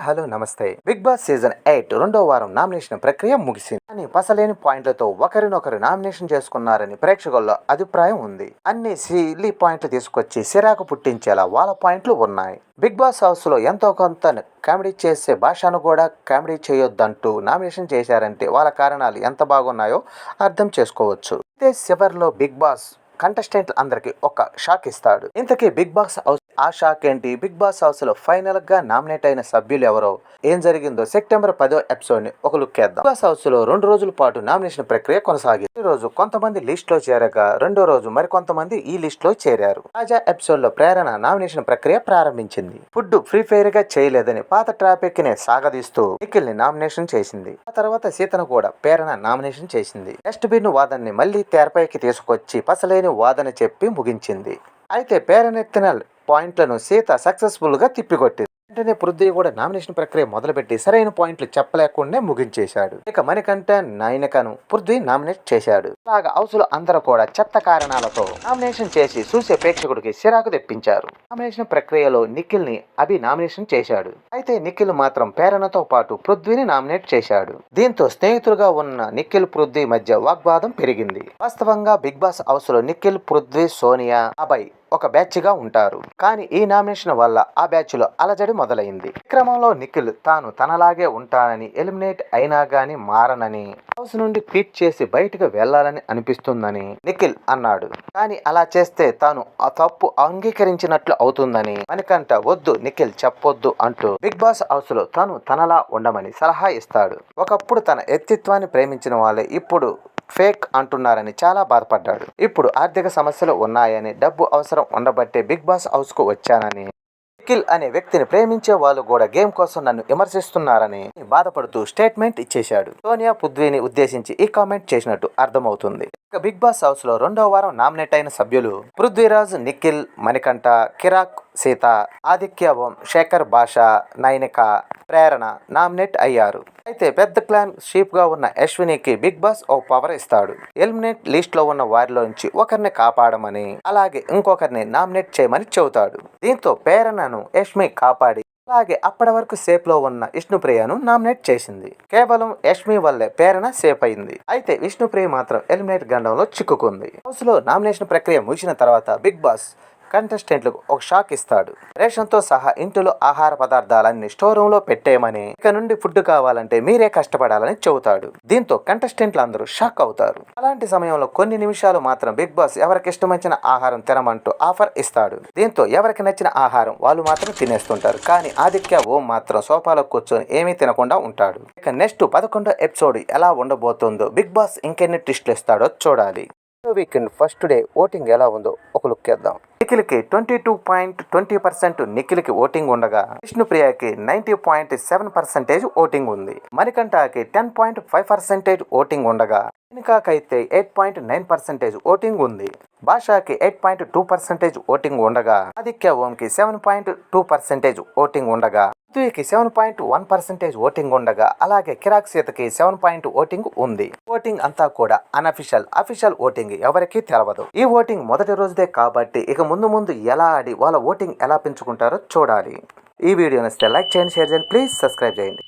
Hello నమస్తే. Big boss season 8 రెండో వారం నామినేషన్ ప్రక్రియ ముగిసింది. కానీ పసలేని పాయింట్లతో ఒకరినొకరు నామినేషన్ చేసుకున్నారని ప్రేక్షకుల్లో అభిప్రాయం ఉంది. అన్ని సిల్లీ పాయింట్లు తీసుకొచ్చి సిరాకు పుట్టించేలా వాళ్ళ పాయింట్లు ఉన్నాయి. బిగ్ బాస్ హౌస్ లో ఎంతో కొంత కామెడీ చేసే భాషను కూడా కామెడీ చేయొద్దంటూ నామినేషన్ చేశారంటే వాళ్ళ కారణాలు ఎంత బాగున్నాయో అర్థం చేసుకోవచ్చు. అయితే చివర్లో బిగ్ బాస్ కంటెస్టెంట్ అందరికి ఒక షాక్ ఇస్తాడు. ఇంతకీ బిగ్ బాస్ హౌస్ ఆ షాక్ ఏంటి? బిగ్ బాస్ హౌస్ లో ఫైనల్ గా నామినేట్ అయిన సభ్యులు ఎవరో, ఏం జరిగిందో సెప్టెంబర్ 10వ ఎపిసోడ్ ని ఒక లుక్ వేద్దాం. బిగ్ బాస్ హౌస్ లో 2 రోజుల పాటు నామినేషన్ ప్రక్రియ కొనసాగింది. ఈ రోజు కొంతమంది లిస్ట్ లో చేరగా రెండో రోజు మరికొంతమంది ఈ లిస్ట్ లో చేరారు. తాజా ఎపిసోడ్ లో ప్రేరణ నామినేషన్ ప్రక్రియ ప్రారంభించింది. ఫుడ్ ఫ్రీ ఫైర్ గా చేయలేదని పాత ట్రాఫిక్ ని సాగదీస్తూ నిఖిల్ ని నామినేషన్ చేసింది. ఆ తర్వాత సీతను కూడా ప్రేరణ నామినేషన్ చేసింది. డస్ట్ బిన్ వాదనని మళ్లీ తెరపైకి తీసుకొచ్చి పసలేని వాదన చెప్పి ముగించింది. అయితే పేరెనెత్తిన పాయింట్లను సీత సక్సెస్ఫుల్ గా తిప్పికొట్టింది. వెంటనే పృథ్వీ కూడా నామినేషన్ ప్రక్రియ మొదలుపెట్టి సరైన పాయింట్లు చెప్పలేకుండా ముగించేశాడు. ఇక మణికంఠ నైనికను పృథ్వీ నామినేట్ చేశాడు. అలాగా హౌస్ లో అందరూ కూడా చెత్త కారణాలతో నామినేషన్ చేసి చూసే ప్రేక్షకుడికి సిరాకు తెప్పించారు. నామినేషన్ ప్రక్రియలో నిఖిల్ ని అభి నామినేషన్ చేశాడు. అయితే నిఖిల్ మాత్రం ప్రేరణతో పాటు పృథ్వీని నామినేట్ చేశాడు. దీంతో స్నేహితులుగా ఉన్న నిఖిల్ పృథ్వీ మధ్య వాగ్వాదం పెరిగింది. వాస్తవంగా బిగ్ బాస్ హౌస్ లో నిఖిల్, పృథ్వీ, సోనియా, అభయ్ ఒక బ్యాచ్ గా ఉంటారు. కానీ ఈ నామినేషన్ వల్ల ఆ బ్యాచ్ లో అలజడి మొదలైంది. ఈ క్రమంలో నిఖిల్ తాను తనలాగే ఉంటానని, ఎలిమినేట్ అయినా గానీ మారనని, హౌస్ నుండి క్విట్ చేసి బయటకు వెళ్లాలని అనిపిస్తుందని నిఖిల్ అన్నాడు. కానీ అలా చేస్తే తాను ఆ తప్పు అంగీకరించినట్లు అవుతుందని మణికంఠ వద్దు నిఖిల్ చెప్పొద్దు అంటూ బిగ్ బాస్ హౌస్ లో తాను తనలా ఉండమని సలహా ఇస్తాడు. ఒకప్పుడు తన వ్యక్తిత్వాన్ని ప్రేమించిన వాళ్ళే ఇప్పుడు ఫేక్ అంటున్నారని చాలా బాధపడ్డాడు. ఇప్పుడు ఆర్థిక సమస్యలు ఉన్నాయని, డబ్బు అవసరం ఉండబట్టే బిగ్ బాస్ హౌస్ కు వచ్చానని, నిఖిల్ అనే వ్యక్తిని ప్రేమించే వాళ్ళు కూడా గేమ్ కోసం నన్ను విమర్శిస్తున్నారని బాధపడుతూ స్టేట్మెంట్ ఇచ్చేశాడు. సోనియా పృథ్వీని ఉద్దేశించి ఈ కామెంట్ చేసినట్టు అర్థమవుతుంది. ఇక బిగ్ బాస్ హౌస్ లో రెండో వారం నామినేట్ అయిన సభ్యులు పృథ్వీరాజ్, నిఖిల్, మణికంఠ, కిరాక్, సీత, ఆదిత్య ఓం, శేఖర్ భాష, నైనిక, ప్రేరణ నామినేట్ అయ్యారు. అయితే పెద్ద క్లాన్ షీప్ గా ఉన్న అశ్వినికి బిగ్ బాస్ ఓ పవర్ ఇస్తాడు. ఎలిమినేట్ లిస్ట్ లో ఉన్న వారిలోంచి ఒకరిని కాపాడమని, అలాగే ఇంకొకరిని నామినేట్ చేయమని చెబుతాడు. దీంతో ప్రేరణను యష్మి కాపాడి, అలాగే అప్పటి వరకు సేఫ్ లో ఉన్న విష్ణుప్రియను నామినేట్ చేసింది. కేవలం యష్మి వల్లే ప్రేరణ సేఫ్ అయింది. అయితే విష్ణుప్రియ మాత్రం ఎలిమినేట్ గండంలో చిక్కుకుంది. హౌస్ లో నామినేషన్ ప్రక్రియ ముగిసిన తర్వాత బిగ్ బాస్ కంటెస్టెంట్లకు ఒక షాక్ ఇస్తాడు. రేషన్తో సహా ఇంటిలో ఆహార పదార్థాలన్నీ స్టోర్ రూమ్ లో పెట్టేయమని, ఇక నుండి ఫుడ్ కావాలంటే మీరే కష్టపడాలని చెబుతాడు. దీంతో కంటెస్టెంట్లు అందరూ షాక్ అవుతారు. అలాంటి సమయంలో కొన్ని నిమిషాలు మాత్రం బిగ్ బాస్ ఎవరికి ఇష్టమైన ఆహారం తినమంటూ ఆఫర్ ఇస్తాడు. దీంతో ఎవరికి నచ్చిన ఆహారం వాళ్ళు మాత్రం తినేస్తుంటారు. కానీ ఆదిత్య ఓం మాత్రం సోఫాలో కూర్చొని ఏమీ తినకుండా ఉంటాడు. ఇక నెక్స్ట్ 11వ ఎపిసోడ్ ఎలా ఉండబోతుందో, బిగ్ బాస్ ఇంకెన్ని ట్విస్టులు ఇస్తాడో చూడాలి. వీకెండ్ ఫస్ట్ డే ఓటింగ్ ఎలా ఉందో ఒక లుక్ వేద్దాం. నిఖిల్కి 22.20% నిఖిల్కి ఓటింగ్ ఉండగా, విష్ణుప్రియకి 90.7% ఓటింగ్ ఉంది. మణికంఠకి 10.5% ఓటింగ్ ఉండగా, నినికాకైతే 8.9% ఓటింగ్ ఉంది. భాషకి 8.2% ఓటింగ్ ఉండగా, ఆదిత్య ఓంకి 7.2% ఓటింగ్ ఉండగా, పృథ్వీకి 7.1% ఓటింగ్ ఉండగా, అలాగే కిరాక్ సీతకి 7 ఓటింగ్ ఉంది. ఓటింగ్ అంతా కూడా అఫీషియల్ ఓటింగ్ ఎవరికీ తెలవదు. ఈ ఓటింగ్ మొదటి రోజుదే కాబట్టి ఇక ముందు ఎలా ఆడి వాళ్ళ ఓటింగ్ ఎలా పెంచుకుంటారో చూడాలి. ఈ వీడియో నచ్చితే లైక్ చేయండి, షేర్ చేయండి, ప్లీజ్ సబ్స్క్రైబ్ చేయండి.